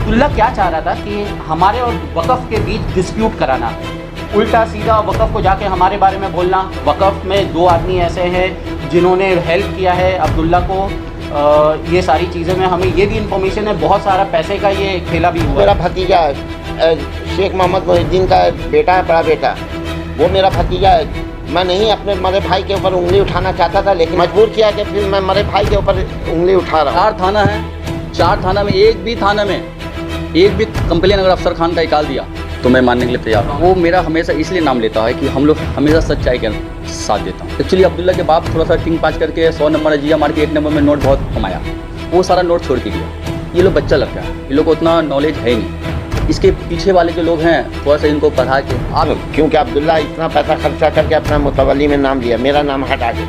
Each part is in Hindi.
अब्दुल्ला क्या चाह रहा था कि हमारे और वक़फ़ के बीच डिस्प्यूट कराना, उल्टा सीधा वक़फ़ को जाके हमारे बारे में बोलना। वक़फ़ में 2 आदमी ऐसे हैं जिन्होंने हेल्प किया है अब्दुल्ला को, ये सारी चीज़ें में हमें ये भी इंफॉर्मेशन है, बहुत सारा पैसे का ये खेला भी हुआ। मेरा भतीजा शेख मोहम्मद मोहिद्दीन का बेटा है, बड़ा बेटा, वो मेरा भतीजा है। मैं नहीं अपने मरे भाई के ऊपर उंगली उठाना चाहता था, लेकिन मजबूर किया कि फिर मैं मरे भाई के ऊपर उंगली उठा रहा हूँ। 4 थाना है, 4 थाना में एक भी थाना में एक भी कंप्लेन अगर अफसर खान का निकाल दिया तो मैं मानने के लिए तैयार हूँ। वो मेरा हमेशा इसलिए नाम लेता है कि हम लोग हमेशा सच्चाई के साथ देता हूँ। एक्चुअली अब्दुल्ला के बाप थोड़ा सा टिंग पाँच करके 100 नंबर जिया मार के 1 नंबर में नोट बहुत कमाया, वो सारा नोट छोड़ के दिया। ये लोग बच्चा लड़का है, ये लोग को उतना नॉलेज है नहीं। इसके पीछे वाले जो लोग हैं थोड़ा सा इनको पढ़ा के आप, क्योंकि अब्दुल्ला इतना पैसा खर्चा करके अपना मुतवल्ली में नाम लिया, मेरा नाम हटा के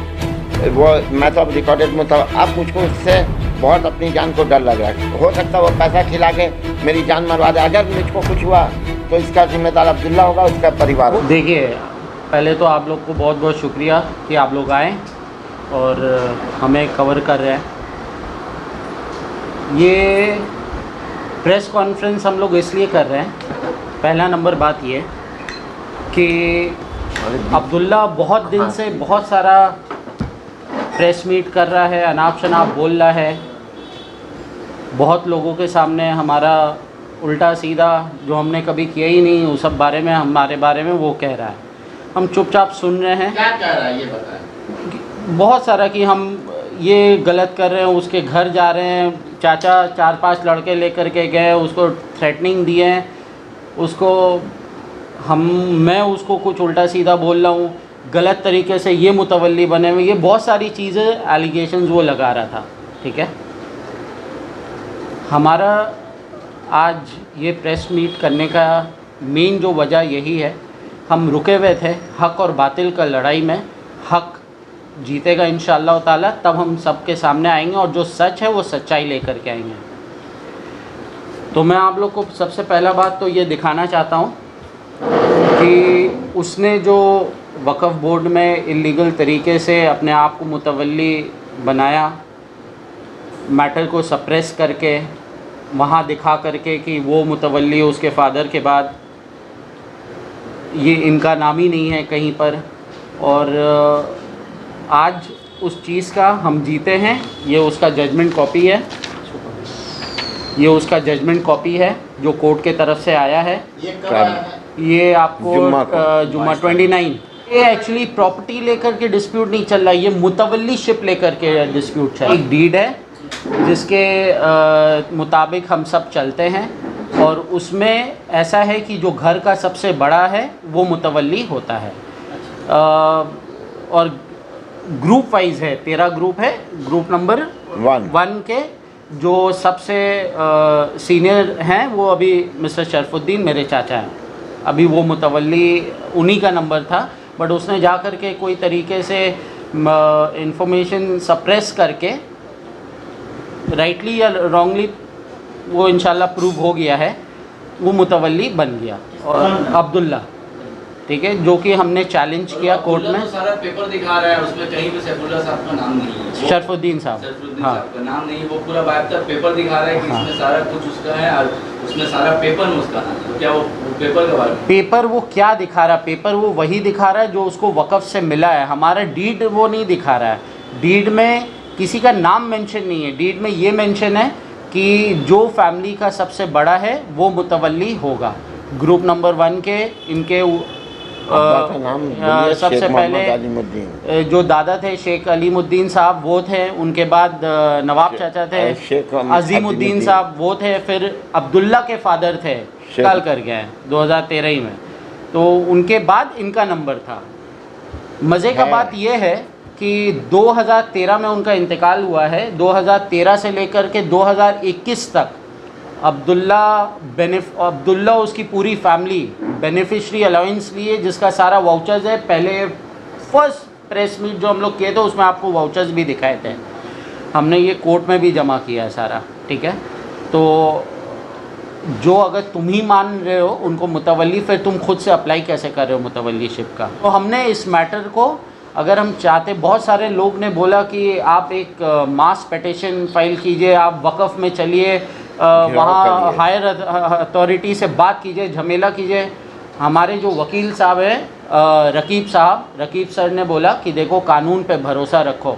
वो, मैं तो अब रिकॉर्डेड अब मुझको उससे बहुत अपनी जान को डर लग रहा है। हो सकता है वो पैसा खिला के मेरी जान मरवा दे। अगर मुझको कुछ हुआ तो इसका जिम्मेदार अब्दुल्ला होगा, उसका परिवार होगा। देखिए, पहले तो आप लोग को बहुत बहुत शुक्रिया कि आप लोग आए और हमें कवर कर रहे हैं। ये प्रेस कॉन्फ्रेंस हम लोग इसलिए कर रहे हैं, पहला नंबर बात ये कि अब्दुल्ला बहुत दिन से बहुत सारा प्रेस मीट कर रहा है, अनाप शनाप बोल रहा है, बहुत लोगों के सामने हमारा उल्टा सीधा जो हमने कभी किया ही नहीं उस सब बारे में, हमारे बारे में वो कह रहा है। हम चुपचाप सुन रहे हैं। क्या कह रहा है ये बताएं। बहुत सारा कि हम ये गलत कर रहे हैं, उसके घर जा रहे हैं, चाचा 4-5 लड़के लेकर के गए, उसको थ्रेटनिंग दिए हैं, उसको मैं उसको कुछ उल्टा सीधा बोल रहा हूँ, गलत तरीके से ये मुतवल्ली बने हुए, ये बहुत सारी चीज़ें एलिगेशंस वो लगा रहा था। ठीक है, हमारा आज ये प्रेस मीट करने का मेन जो वजह यही है, हम रुके हुए थे हक़ और बातिल का लड़ाई में। हक़ जीतेगा इंशाअल्लाह ताला, तब हम सबके सामने आएंगे और जो सच है वो सच्चाई लेकर के आएंगे। तो मैं आप लोग को सबसे पहला बात तो ये दिखाना चाहता हूँ कि उसने जो वक़फ़ बोर्ड में इल्लीगल तरीके से अपने आप को मुतवल्ली बनाया, मैटर को सप्रेस करके वहाँ दिखा करके कि वो मुतवल्ली उसके फ़ादर के बाद ये इनका नाम ही नहीं है कहीं पर, और आज उस चीज़ का हम जीते हैं। ये उसका जजमेंट कॉपी है, ये उसका जजमेंट कॉपी है जो कोर्ट के तरफ से आया है। ये आपको जुम्मा 29। ये एक्चुअली प्रॉपर्टी लेकर के डिस्प्यूट नहीं चल रहा है, ये मुतवल्लीशिप लेकर के डिस्प्यूट चल रहा है। एक डीड है जिसके मुताबिक हम सब चलते हैं, और उसमें ऐसा है कि जो घर का सबसे बड़ा है वो मुतवल्ली होता है। और ग्रुप वाइज है, 13 ग्रुप है। ग्रुप नंबर 1 के जो सबसे सीनियर हैं वो अभी मिस्टर शरफुद्दीन मेरे चाचा हैं, अभी वो मुतवल्ली उन्हीं का नंबर था, बट उसने जा कर के कोई तरीके से इंफॉर्मेशन सप्रेस करके, राइटली या रॉन्गली वो इंशाल्लाह प्रूव हो गया है, वो मुतवल्ली बन गया। और अब्दुल्ला, ठीक है, जो कि हमने चैलेंज किया कोर्ट में। तो सारा पेपर दिखा रहा है, उसमें कहीं भी सैफुल्लाह साहब का नाम नहीं है, शरफुद्दीन साहब, हाँ, साहब का नाम नहीं है। वो पूरा बाकायदा पेपर दिखा रहा है कि इसमें सारा कुछ उसका है और उसमें सारा पेपर में उसका नाम है। तो क्या वो पेपर के बारे में, पेपर वो क्या दिखा रहा है? पेपर वो वही दिखा रहा है जो उसको वक़फ़ से मिला है। हमारा डीड वो नहीं दिखा रहा है। डीड में किसी का नाम मेंशन नहीं है। डीड में ये मेंशन है कि जो फैमिली का सबसे बड़ा है वो मुतवल्ली होगा। ग्रुप नंबर 1 के इनके सबसे पहले जो दादा थे शेख अलीमुद्दीन साहब वो थे, उनके बाद नवाब चाचा थे शेख अजीमुद्दीन साहब वो थे, फिर अब्दुल्ला के फादर थे, कल कर गए 2013 ही में, तो उनके बाद इनका नंबर था। मज़े का बात यह है कि 2013 में उनका इंतकाल हुआ है। 2013 से लेकर के 2021 तक अब्दुल्ला उसकी पूरी फैमिली बेनिफिशरी अलाउंस लिए, जिसका सारा वाउचर्स है। पहले फर्स्ट प्रेस मीट जो हम लोग किए थे उसमें आपको वाउचर्स भी दिखाए थे, हमने ये कोर्ट में भी जमा किया है सारा। ठीक है, तो जो अगर तुम ही मान रहे हो उनको मुतवल्ली, फिर तुम खुद से अप्लाई कैसे कर रहे हो मुतवल्लीशिप का? तो हमने इस मैटर को, अगर हम चाहते, बहुत सारे लोग ने बोला कि आप एक मास पिटीशन फाइल कीजिए, आप वक़फ़ में चलिए, वहाँ हायर अथॉरिटी से बात कीजिए, झमेला कीजिए। हमारे जो वकील साहब हैं रकीब सर ने बोला कि देखो कानून पे भरोसा रखो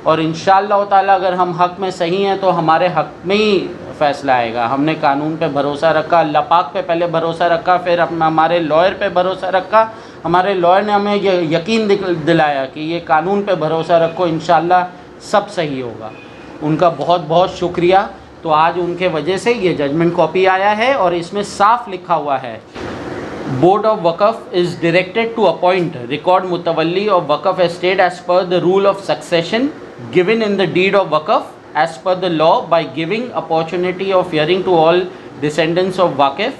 और इंशाअल्लाह ताला अगर हम हक़ में सही हैं तो हमारे हक़ में ही फ़ैसला आएगा। हमने कानून पे भरोसा रखा, अल्लाह पाक पे पहले भरोसा रखा, फिर हमारे लॉयर पे भरोसा रखा। हमारे लॉयर ने हमें ये यकीन दिलाया कि ये कानून पे भरोसा रखो, इंशाअल्लाह सब सही होगा। उनका बहुत बहुत शुक्रिया। तो आज उनके वजह से ये जजमेंट कॉपी आया है और इसमें साफ लिखा हुआ है, board of waqf is directed to appoint record mutawalli of waqf estate as per the rule of succession given in the deed of waqf as per the law by giving opportunity of hearing to all descendants of wakif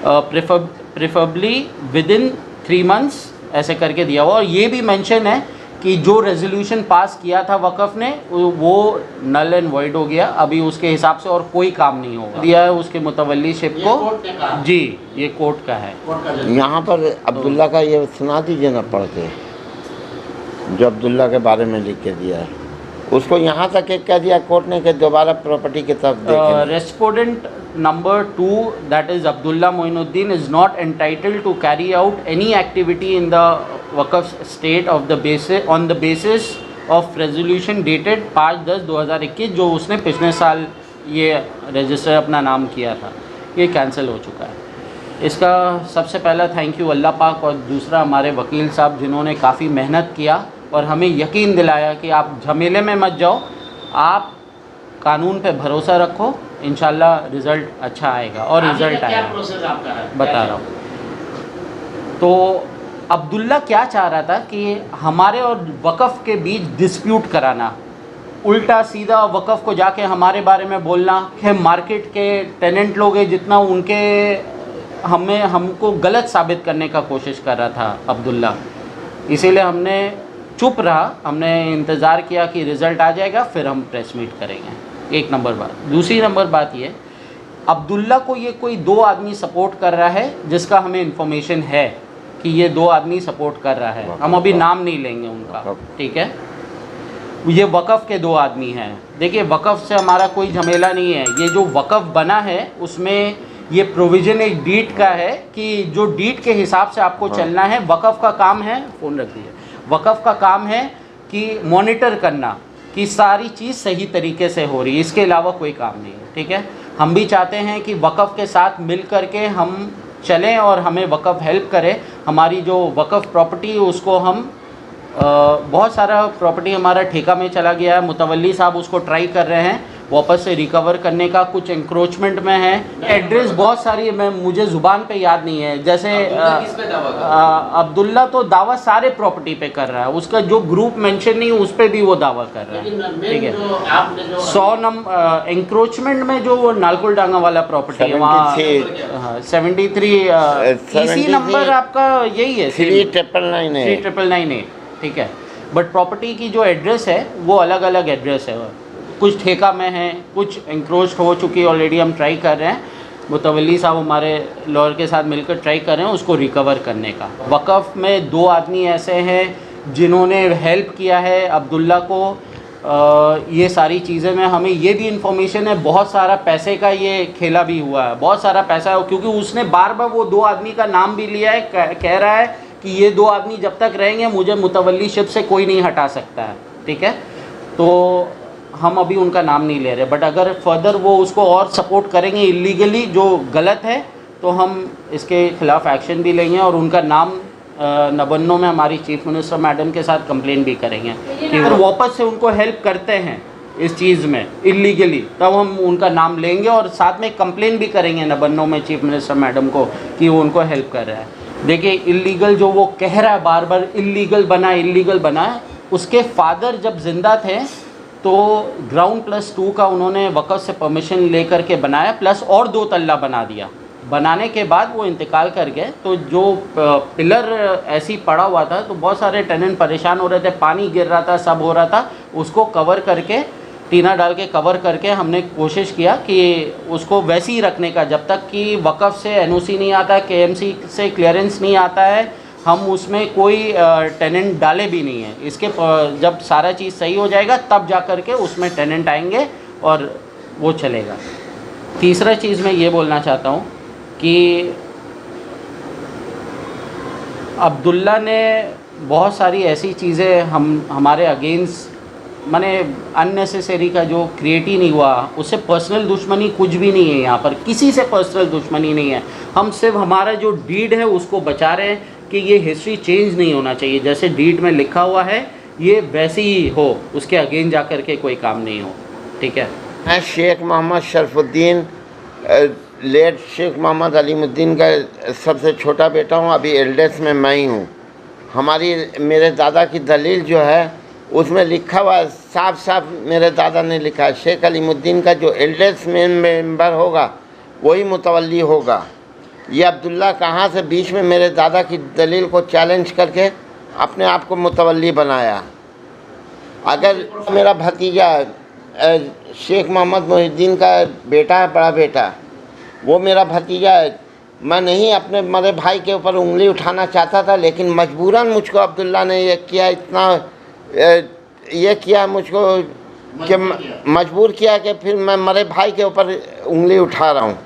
preferably within 3 months, ऐसे करके दिया हुआ। और ये भी मेंशन है कि जो रेजोल्यूशन पास किया था वक़फ़ ने वो नल एंड वॉइड हो गया, अभी उसके हिसाब से और कोई काम नहीं होगा। दिया है उसके मुतवल्लीशिप को जी, ये कोर्ट का है। यहाँ पर अब्दुल्ला का ये सुना दीजिए ना पढ़ के, जो अब्दुल्ला के बारे में लिख के दिया है, उसको यहाँ तक एक कह दिया कोर्ट ने कि दोबारा प्रॉपर्टी की तरफ देखें। Respondent number 2 that is Abdullah Moinuddin is not entitled to carry out any activity in the waqf state of the basis on the basis of resolution dated 5/10/2021, जो उसने पिछले साल ये रजिस्टर अपना नाम किया था, ये कैंसिल हो चुका है। इसका सबसे पहला थैंक यू अल्लाह पाक और दूसरा हमारे वकील साहब जिन्होंने काफ़ी मेहनत किया और हमें यकीन दिलाया कि आप झमेले में मत जाओ, आप कानून पे भरोसा रखो, इंशाल्लाह रिज़ल्ट अच्छा आएगा। और रिज़ल्ट आएगा, बता रहा हूँ। तो अब्दुल्ला क्या चाह रहा था कि हमारे और वक़फ़ के बीच डिस्प्यूट कराना, उल्टा सीधा वक़फ़ को जाके हमारे बारे में बोलना कि मार्केट के टेनेंट लोग हैं जितना उनके हमको गलत साबित करने का कोशिश कर रहा था अब्दुल्ला। इसीलिए हमने चुप रहा, हमने इंतज़ार किया कि रिज़ल्ट आ जाएगा फिर हम प्रेस मीट करेंगे। एक नंबर बात। दूसरी नंबर बात ये, अब्दुल्ला को ये कोई 2 आदमी सपोर्ट कर रहा है जिसका हमें इन्फॉर्मेशन है कि ये 2 आदमी सपोर्ट कर रहा है। हम अभी नाम नहीं लेंगे उनका, ठीक है। ये वक़फ़ के 2 आदमी हैं। देखिए वक़फ़ से हमारा कोई झमेला नहीं है। ये जो वक़फ़ बना है उसमें ये प्रोविज़न एक डीड का है कि जो डीड के हिसाब से आपको चलना है। वक़फ़ का काम है, फ़ोन रख दीजिए, वक़फ़ का काम है कि मॉनिटर करना कि सारी चीज़ सही तरीके से हो रही है, इसके अलावा कोई काम नहीं है, ठीक है। हम भी चाहते हैं कि वक़फ़ के साथ मिल कर के हम चलें और हमें वक़फ़ हेल्प करे। हमारी जो वक़फ़ प्रॉपर्टी है उसको हम बहुत सारा प्रॉपर्टी हमारा ठेका में चला गया है, मुतवल्ली साहब उसको ट्राई कर रहे हैं वापस से रिकवर करने का, कुछ इंक्रोचमेंट में है। एड्रेस बहुत सारी है, मैं मुझे ज़ुबान पे याद नहीं है। जैसे अब्दुल्ला तो दावा सारे प्रॉपर्टी पे कर रहा है, उसका जो ग्रुप मेंशन नहीं है उस पर भी वो दावा कर रहा है, ठीक है। 100 नंबर इंक्रोचमेंट में जो वो नालकुल डांगा वाला प्रॉपर्टी है वहाँ 73 इसी नंबर आपका यही है 3999 ठीक है। बट प्रॉपर्टी की जो एड्रेस है वो अलग अलग एड्रेस है, कुछ ठेका में है, कुछ इंक्रोच हो चुकी है ऑलरेडी। हम ट्राई कर रहे हैं, मुतवल्ली साहब हमारे लॉयर के साथ मिलकर ट्राई कर रहे हैं उसको रिकवर करने का। वक़फ़ में 2 आदमी ऐसे हैं जिन्होंने हेल्प किया है अब्दुल्ला को ये सारी चीज़ें में। हमें ये भी इंफॉर्मेशन है बहुत सारा पैसे का ये खेला भी हुआ है, बहुत सारा पैसा है, क्योंकि उसने बार बार वो 2 आदमी का नाम भी लिया है। कह रहा है कि ये 2 आदमी जब तक रहेंगे मुझे मुतवल्लीशिप से कोई नहीं हटा सकता है, ठीक है। तो हम अभी उनका नाम नहीं ले रहे, बट अगर फर्दर वो उसको और सपोर्ट करेंगे इलीगली जो गलत है तो हम इसके ख़िलाफ़ एक्शन भी लेंगे और उनका नाम नबन्नो में हमारी चीफ मिनिस्टर मैडम के साथ कंप्लेन भी करेंगे कि वो वापस से उनको हेल्प करते हैं इस चीज़ में इलीगली, तब हम उनका नाम लेंगे और साथ में कंप्लेन भी करेंगे नबन्नो में चीफ मिनिस्टर मैडम को कि वो उनको हेल्प कर रहा है। देखिए इलीगल जो वो कह रहा है बार बार इलीगल बना है, उसके फादर जब जिंदा थे तो ग्राउंड +2 का उन्होंने वक़फ़ से परमिशन लेकर के बनाया, प्लस और 2 तल्ला बना दिया। बनाने के बाद वो इंतकाल कर गए तो जो पिलर ऐसी पड़ा हुआ था तो बहुत सारे टेनेंट परेशान हो रहे थे, पानी गिर रहा था, सब हो रहा था। उसको कवर करके टीना डाल के कवर करके हमने कोशिश किया कि उसको वैसे ही रखने का जब तक कि वक़फ़ से NOC नहीं आता, KMC से क्लियरेंस नहीं आता है, हम उसमें कोई टेनेंट डाले भी नहीं है। इसके जब सारा चीज़ सही हो जाएगा तब जा कर के उसमें टेनेंट आएंगे और वो चलेगा। तीसरा चीज़ मैं ये बोलना चाहता हूँ कि अब्दुल्ला ने बहुत सारी ऐसी चीज़ें हमारे अगेंस्ट माने अननेसेसरी का जो क्रिएट ही नहीं हुआ, उससे पर्सनल दुश्मनी कुछ भी नहीं है। यहाँ पर किसी से पर्सनल दुश्मनी नहीं है। हम सिर्फ हमारा जो डीड है उसको बचा रहे हैं कि ये हिस्ट्री चेंज नहीं होना चाहिए। जैसे डीड में लिखा हुआ है ये वैसे ही हो, उसके अगेंस्ट जा कर के कोई काम नहीं हो। ठीक है। मैं शेख मोहम्मद शरफुद्दीन लेट शेख मोहम्मद अलीमुद्दीन का सबसे छोटा बेटा हूँ। अभी एल्डेस्ट में मैं ही हूँ। हमारी मेरे दादा की दलील जो है उसमें लिखा हुआ साफ साफ मेरे दादा ने लिखा है, शेख अलीमुद्दीन का जो एल्डेस्ट मेंबर होगा वही मुतवल्ली होगा। ये अब्दुल्ला कहाँ से बीच में मेरे दादा की दलील को चैलेंज करके अपने आप को मुतवल्ली बनाया। अगर मेरा भतीजा शेख मोहम्मद मोहिद्दीन का बेटा है, बड़ा बेटा, वो मेरा भतीजा है। मैं नहीं अपने मरे भाई के ऊपर उंगली उठाना चाहता था, लेकिन मजबूरन मुझको अब्दुल्ला ने ये किया, इतना ये किया मुझको कि मजबूर किया कि फिर मैं मरे भाई के ऊपर उंगली उठा रहा हूँ।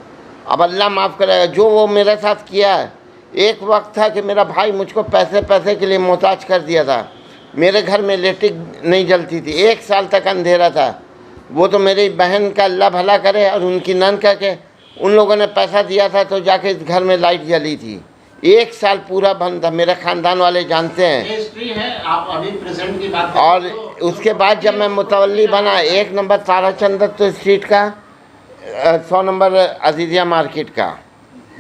अब अल्लाह माफ़ करेगा जो वो मेरे साथ किया है। एक वक्त था कि मेरा भाई मुझको पैसे के लिए मोहताज कर दिया था। मेरे घर में इलेक्ट्रिक नहीं जलती थी, 1 साल तक अंधेरा था। वो तो मेरी बहन का अल्लाह भला करे और उनकी नन का के उन लोगों ने पैसा दिया था तो जाके इस घर में लाइट जली थी। 1 साल पूरा बंद था, मेरे ख़ानदान वाले जानते हैं। हिस्ट्री है, आप अभी प्रेजेंट की बात और उसके बाद जब मैं मुतवल्ली बना, 1 नंबर ताराचंद स्ट्रीट का, 100 नंबर अजीज़िया मार्केट का,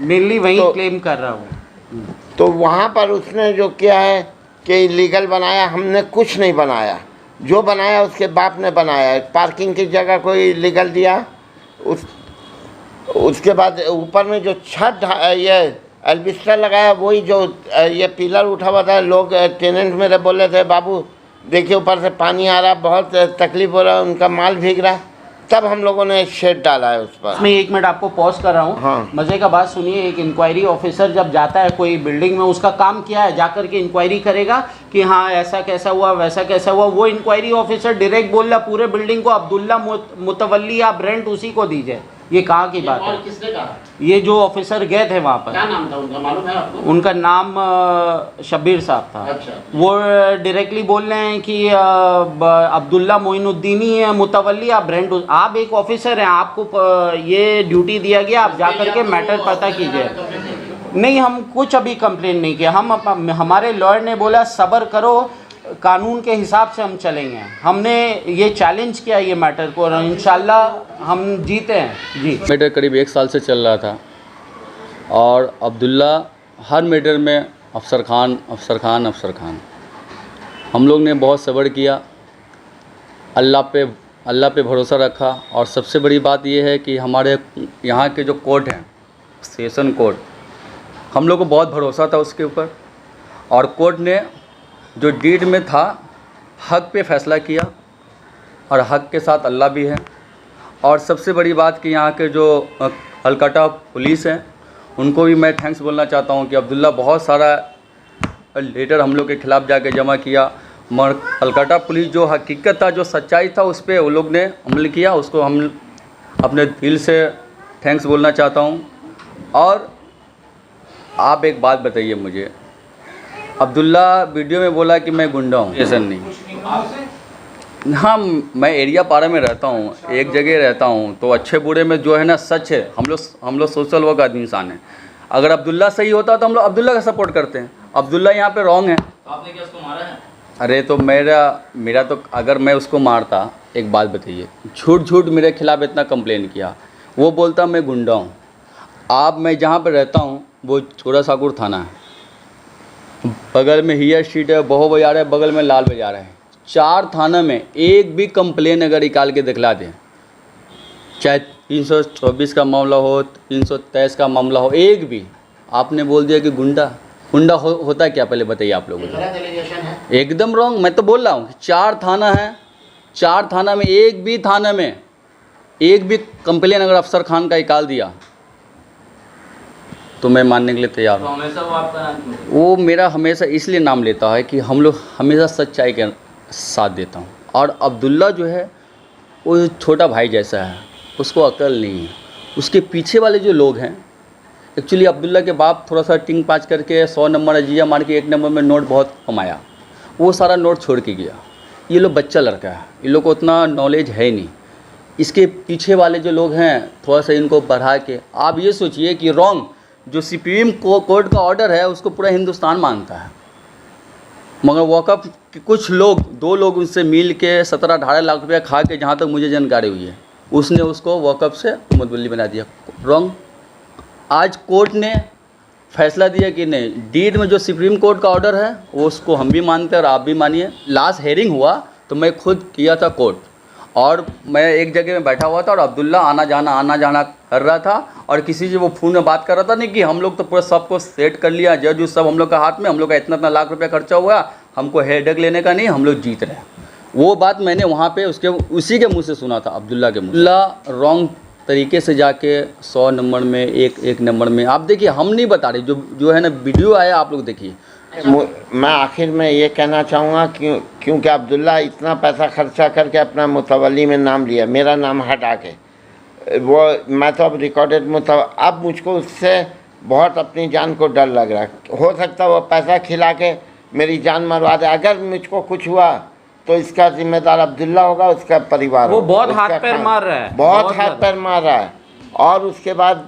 मेनली वही क्लेम कर रहा हूँ। तो वहाँ पर उसने जो किया है कि इलीगल बनाया, हमने कुछ नहीं बनाया। जो बनाया उसके बाप ने बनाया। पार्किंग की जगह कोई इलीगल दिया, उसके बाद ऊपर में जो छत ये एल्बिस्टर लगाया, वही जो ये पिलर उठा हुआ था। लोग टेनेंट मेरे बोले थे बाबू देखिए ऊपर से पानी आ रहा, बहुत तकलीफ़ हो रहा है, उनका माल भीग रहा। तब हम लोगों ने शेड डाला है उस पर। मैं 1 मिनट आपको पॉज कर रहा हूँ। हाँ। मज़े का बात सुनिए। एक इंक्वायरी ऑफिसर जब जाता है कोई बिल्डिंग में, उसका काम क्या है? जाकर के इंक्वायरी करेगा कि हाँ ऐसा कैसा हुआ, वैसा कैसा हुआ। वो इंक्वायरी ऑफिसर डायरेक्ट बोल रहा पूरे बिल्डिंग को अब्दुल्ला मुतवल्ली, आप रेंट उसी को दीजिए। ये कहाँ की बात है? किसने कहा? ये जो ऑफिसर गए थे वहाँ पर, क्या नाम था उनका, मालूम है आपको? उनका नाम शब्बीर साहब था। अच्छा। वो डायरेक्टली बोल रहे हैं कि अब्दुल्ला मोइनुद्दीन ही है मुतवल्ली, आप रेंट, आप एक ऑफिसर हैं, आपको ये ड्यूटी दिया गया, आप जा करके मैटर पता कीजिए। नहीं, हम कुछ अभी कंप्लेन नहीं किया। हमारे लॉयर ने बोला सब्र करो, कानून के हिसाब से हम चलेंगे। हमने ये चैलेंज किया ये मैटर को और इंशाल्लाह हम जीते हैं। जी, मैटर करीब 1 साल से चल रहा था और अब्दुल्ला हर मैटर में अफसर खान। हम लोग ने बहुत सब्र किया, अल्लाह पे भरोसा रखा। और सबसे बड़ी बात ये है कि हमारे यहाँ के जो कोर्ट हैं, सेशन कोर्ट, हम लोग को बहुत भरोसा था उसके ऊपर। और कोर्ट ने जो डीड में था हक पे फ़ैसला किया और हक के साथ अल्लाह भी है। और सबसे बड़ी बात कि यहाँ के जो कलकत्ता पुलिस हैं उनको भी मैं थैंक्स बोलना चाहता हूँ कि अब्दुल्ला बहुत सारा लेटर हम लोग के ख़िलाफ़ जाके जमा किया, मगर कलकत्ता पुलिस जो हकीकत था, जो सच्चाई था, उस पर वो लोग ने अमल किया। उसको हम अपने दिल से थैंक्स बोलना चाहता हूँ। और आप एक बात बताइए मुझे, अब्दुल्ला वीडियो में बोला कि मैं गुंडा हूँ, ऐसा नहीं। हाँ, मैं एरिया पारा में रहता हूँ, एक जगह रहता हूँ, तो अच्छे बुरे में जो है ना सच है। हम लोग सोशल वर्क आदमी इंसान हैं। अगर अब्दुल्ला सही होता तो हम लोग अब्दुल्ला का सपोर्ट करते हैं। अब्दुल्ला यहाँ पे रॉन्ग है। तो आपने क्या उसको मारा है? अरे तो मेरा तो अगर मैं उसको मारता, एक बात बताइए, झूठ मेरे खिलाफ़ इतना कंप्लेन किया, वो बोलता मैं गुंडा हूँ। आप मैं जहाँ पर रहता हूँ वो छोटा साकुर थाना है, बगल में हियर स्ट्रीट है, बहो बाजार है, बगल में लाल बाजार है। 4 थाना में एक भी कंप्लेन अगर निकाल के दिखला दें, चाहे 324 का मामला हो, 323 का मामला हो, एक भी आपने बोल दिया कि गुंडा होता क्या? पहले बताइए आप लोगों को। एकदम रॉन्ग। मैं तो बोल रहा हूँ 4 थाना है, 4 थाना में एक भी कंप्लेन अगर अफसर खान का निकाल दिया तो मैं मानने के लिए तैयार हूँ। वो मेरा हमेशा इसलिए नाम लेता है कि हम लोग हमेशा सच्चाई के साथ देता हूँ। और अब्दुल्ला जो है वो छोटा भाई जैसा है, उसको अकल नहीं है। उसके पीछे वाले जो लोग हैं, एक्चुअली अब्दुल्ला के बाप थोड़ा सा टिंग पाँच करके 100 नंबर अजिया मार के 1 नंबर में नोट बहुत कमाया, वो सारा नोट छोड़ के गया। ये लोग बच्चा लड़का है, इन लोग को उतना नॉलेज है नहीं। इसके पीछे वाले जो लोग हैं थोड़ा सा इनको बढ़ा के, आप ये सोचिए कि रॉन्ग जो सुप्रीम कोर्ट का ऑर्डर है उसको पूरा हिंदुस्तान मानता है, मगर वक़्फ़ के कुछ लोग 2 लोग उनसे मिल के 17-18 लाख रुपया खा के, जहाँ तक मुझे जानकारी हुई है, उसने उसको वक़्फ़ से मुतवल्ली बना दिया। रॉन्ग। आज कोर्ट ने फैसला दिया कि नहीं, डीड में जो सुप्रीम कोर्ट का ऑर्डर है वो उसको हम भी मानते हैं और आप भी मानिए। लास्ट हेयरिंग हुआ तो मैं खुद किया था कोर्ट, और मैं एक जगह में बैठा हुआ था और अब्दुल्ला आना जाना कर रहा था, और किसी से वो फ़ोन में बात कर रहा था। नहीं कि हम लोग तो पूरा सबको सेट कर लिया, जज उस सब हम लोग का हाथ में, हम लोग का इतना लाख रुपया खर्चा हुआ, हमको हेडेक लेने का नहीं, हम लोग जीत रहे हैं। वो बात मैंने वहाँ पे उसी के मुँह से सुना था, अब्दुल्ला के मुँह। अब्दुल्ला रॉन्ग तरीके से जाके 100 नंबर में एक नंबर में, आप देखिए हम नहीं बता रहे, जो है ना वीडियो आया आप लोग देखिए। मैं आखिर में ये कहना चाहूँगा क्योंकि अब्दुल्ला इतना पैसा खर्चा करके अपना मुतवल्ली में नाम लिया, मेरा नाम हटा के, वो मैं तो अब रिकॉर्डेड अब मुझको उससे बहुत अपनी जान को डर लग रहा है। हो सकता है वो पैसा खिला के मेरी जान मरवा दे। अगर मुझको कुछ हुआ तो इसका जिम्मेदार अब्दुल्ला होगा, उसका परिवार। वो बहुत हाथ पैर मार रहा है, बहुत हाथ पैर मार रहा है। और उसके बाद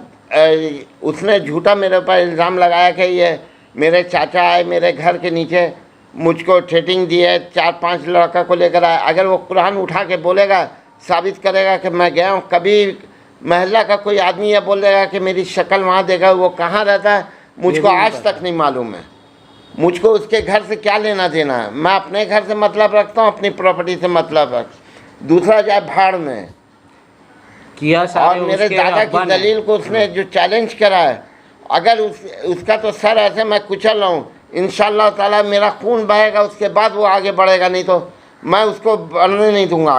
उसने झूठा मेरे ऊपर इल्ज़ाम लगाया कि ये मेरे चाचा आए मेरे घर के नीचे, मुझको थ्रेटिंग दी है, 4-5 लड़का को लेकर आए। अगर वो कुरान उठा के बोलेगा, साबित करेगा कि मैं गया हूँ, कभी महल्ला का कोई आदमी ये बोलेगा कि मेरी शक्ल वहाँ देखा, वो कहाँ रहता है मुझको आज तक नहीं मालूम है। मुझको उसके घर से क्या लेना देना है। मैं अपने घर से मतलब रखता हूँ, अपनी प्रॉपर्टी से मतलब रख, दूसरा जाए भाड़ में किया। और मेरे दादा की दलील को उसने जो चैलेंज करा है, अगर उसका तो सर ऐसे मैं कुचल रहा हूँ, इंशाअल्लाह ताला मेरा खून बहेगा, उसके बाद वो आगे बढ़ेगा, नहीं तो मैं उसको बढ़ने नहीं दूंगा।